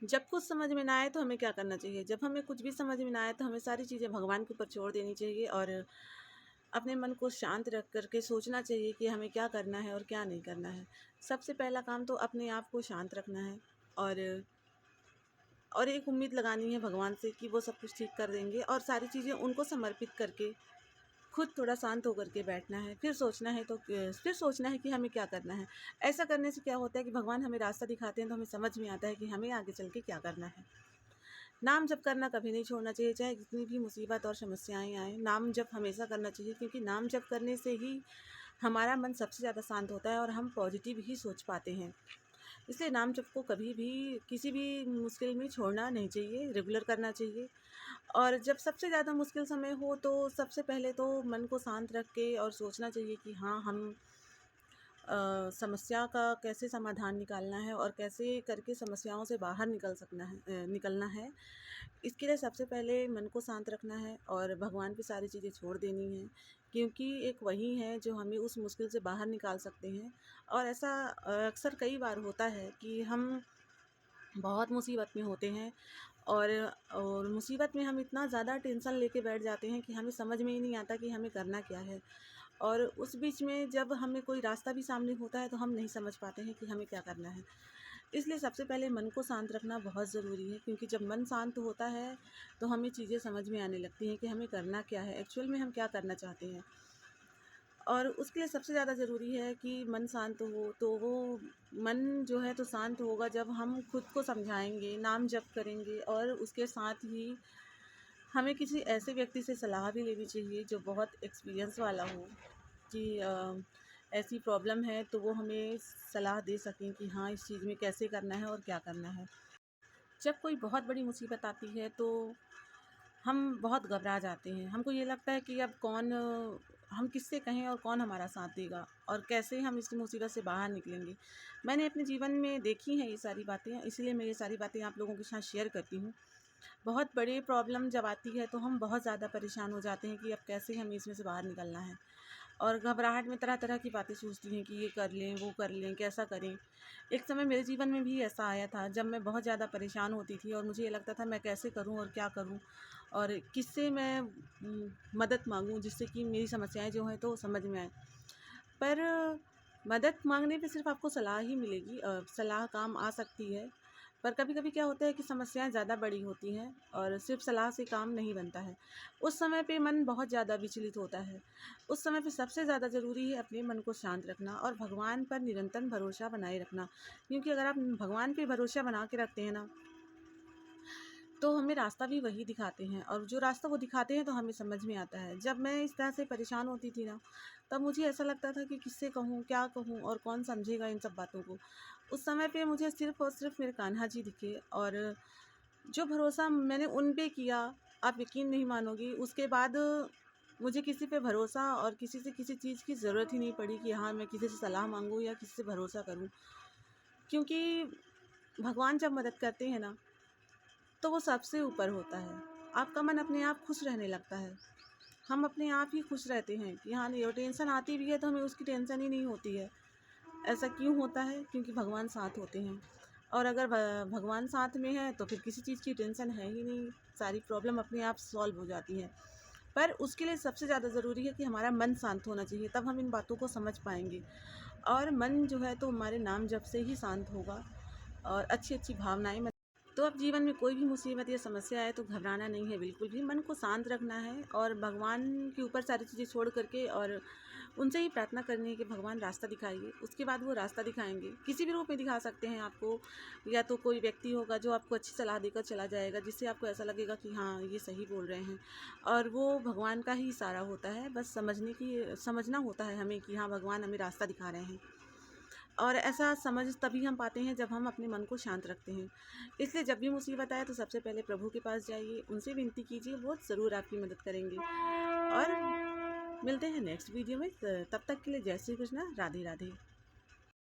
जब कुछ समझ में ना आए तो हमें क्या करना चाहिए? जब हमें कुछ भी समझ में ना आए तो हमें सारी चीज़ें भगवान के ऊपर छोड़ देनी चाहिए और अपने मन को शांत रख कर के सोचना चाहिए कि हमें क्या करना है और क्या नहीं करना है। सबसे पहला काम तो अपने आप को शांत रखना है और एक उम्मीद लगानी है भगवान से कि वो सब कुछ ठीक कर देंगे और सारी चीज़ें उनको समर्पित करके खुद थोड़ा शांत होकर के बैठना है। फिर सोचना है कि हमें क्या करना है। ऐसा करने से क्या होता है कि भगवान हमें रास्ता दिखाते हैं तो हमें समझ में आता है कि हमें आगे चल के क्या करना है। नाम जप करना कभी नहीं छोड़ना चाहिए, चाहे जितनी भी मुसीबत और समस्याएँ आएँ, नाम जप हमेशा करना चाहिए क्योंकि नाम जप करने से ही हमारा मन सबसे ज़्यादा शांत होता है और हम पॉजिटिव ही सोच पाते हैं। इसलिए नाम जप को कभी भी किसी भी मुश्किल में छोड़ना नहीं चाहिए, रेगुलर करना चाहिए। और जब सबसे ज़्यादा मुश्किल समय हो तो सबसे पहले तो मन को शांत रख के और सोचना चाहिए कि हाँ, हम समस्या का कैसे समाधान निकालना है और कैसे करके समस्याओं से बाहर निकलना है। इसके लिए सबसे पहले मन को शांत रखना है और भगवान पे सारी चीज़ें छोड़ देनी हैं क्योंकि एक वही है जो हमें उस मुश्किल से बाहर निकाल सकते हैं। और ऐसा अक्सर कई बार होता है कि हम बहुत मुसीबत में होते हैं और मुसीबत में हम इतना ज़्यादा टेंशन लेके बैठ जाते हैं कि हमें समझ में ही नहीं आता कि हमें करना क्या है। और उस बीच में जब हमें कोई रास्ता भी सामने होता है तो हम नहीं समझ पाते हैं कि हमें क्या करना है। इसलिए सबसे पहले मन को शांत रखना बहुत ज़रूरी है क्योंकि जब मन शांत होता है तो हमें चीज़ें समझ में आने लगती हैं कि हमें करना क्या है, एक्चुअल में हम क्या करना चाहते हैं। और उसके लिए सबसे ज़्यादा ज़रूरी है कि मन शांत हो, तो वो मन जो है तो शांत होगा जब हम खुद को समझाएँगे, नाम जप करेंगे और उसके साथ ही हमें किसी ऐसे व्यक्ति से सलाह भी लेनी चाहिए जो बहुत एक्सपीरियंस वाला हो कि ऐसी प्रॉब्लम है तो वो हमें सलाह दे सकें कि हाँ, इस चीज़ में कैसे करना है और क्या करना है। जब कोई बहुत बड़ी मुसीबत आती है तो हम बहुत घबरा जाते हैं। हमको ये लगता है कि अब हम किससे कहें और कौन हमारा साथ देगा और कैसे हम इस मुसीबत से बाहर निकलेंगे। मैंने अपने जीवन में देखी हैं ये सारी बातें, इसलिए मैं ये सारी बातें आप लोगों के साथ शेयर करती हूँ। बहुत बड़ी प्रॉब्लम जब आती है तो हम बहुत ज़्यादा परेशान हो जाते हैं कि अब कैसे हमें इसमें से बाहर निकलना है और घबराहट में तरह तरह की बातें सोचती हैं कि ये कर लें, वो कर लें, कैसा करें। एक समय मेरे जीवन में भी ऐसा आया था जब मैं बहुत ज़्यादा परेशान होती थी और मुझे ये लगता था मैं कैसे करूं और क्या करूं और किससे मैं मदद मांगूं जिससे कि मेरी समस्याएं जो हैं तो समझ में आए। पर मदद मांगने पे सिर्फ आपको सलाह ही मिलेगी, सलाह काम आ सकती है। पर कभी कभी क्या होता है कि समस्याएं ज़्यादा बड़ी होती हैं और सिर्फ सलाह से काम नहीं बनता है। उस समय पे मन बहुत ज़्यादा विचलित होता है। उस समय पे सबसे ज़्यादा ज़रूरी है अपने मन को शांत रखना और भगवान पर निरंतर भरोसा बनाए रखना क्योंकि अगर आप भगवान पे भरोसा बना के रखते हैं ना तो हमें रास्ता भी वही दिखाते हैं और जो रास्ता वो दिखाते हैं तो हमें समझ में आता है। जब मैं इस तरह से परेशान होती थी ना तब मुझे ऐसा लगता था कि किससे कहूँ, क्या कहूँ और कौन समझेगा इन सब बातों को। उस समय पे मुझे सिर्फ़ और सिर्फ़ मेरे कान्हा जी दिखे और जो भरोसा मैंने उन पे किया, आप यकीन नहीं मानोगी, उसके बाद मुझे किसी पे भरोसा और किसी से किसी चीज़ की ज़रूरत ही नहीं पड़ी कि हाँ, मैं किसी से सलाह माँगूँ या किसी से भरोसा करूँ। क्योंकि भगवान जब मदद करते हैं ना तो वो सबसे ऊपर होता है। आपका मन अपने आप खुश रहने लगता है। हम अपने आप ही खुश रहते हैं कि हाँ, नहीं, और टेंशन आती भी है तो हमें उसकी टेंशन ही नहीं होती है। ऐसा क्यों होता है? क्योंकि भगवान साथ होते हैं और अगर भगवान साथ में है तो फिर किसी चीज़ की टेंशन है ही नहीं, सारी प्रॉब्लम अपने आप सॉल्व हो जाती है। पर उसके लिए सबसे ज़्यादा ज़रूरी है कि हमारा मन शांत होना चाहिए, तब हम इन बातों को समझ पाएँगे। और मन जो है तो हमारे नाम जप से ही शांत होगा और अच्छी-अच्छी भावनाएँ तो अब जीवन में कोई भी मुसीबत या समस्या आए तो घबराना नहीं है बिल्कुल भी, मन को शांत रखना है और भगवान के ऊपर सारी चीज़ें छोड़ करके और उनसे ही प्रार्थना करनी है कि भगवान रास्ता दिखाइए। उसके बाद वो रास्ता दिखाएंगे, किसी भी रूप में दिखा सकते हैं आपको, या तो कोई व्यक्ति होगा जो आपको अच्छी सलाह देकर चला जाएगा जिससे आपको ऐसा लगेगा कि हाँ, ये सही बोल रहे हैं और वो भगवान का ही इशारा होता है। बस समझना होता है हमें कि हाँ, भगवान हमें रास्ता दिखा रहे हैं। और ऐसा समझ तभी हम पाते हैं जब हम अपने मन को शांत रखते हैं। इसलिए जब भी मुसीबत आए तो सबसे पहले प्रभु के पास जाइए, उनसे विनती कीजिए, वो ज़रूर आपकी मदद करेंगे। और मिलते हैं नेक्स्ट वीडियो में, तब तक के लिए जय श्री कृष्णा, राधे राधे।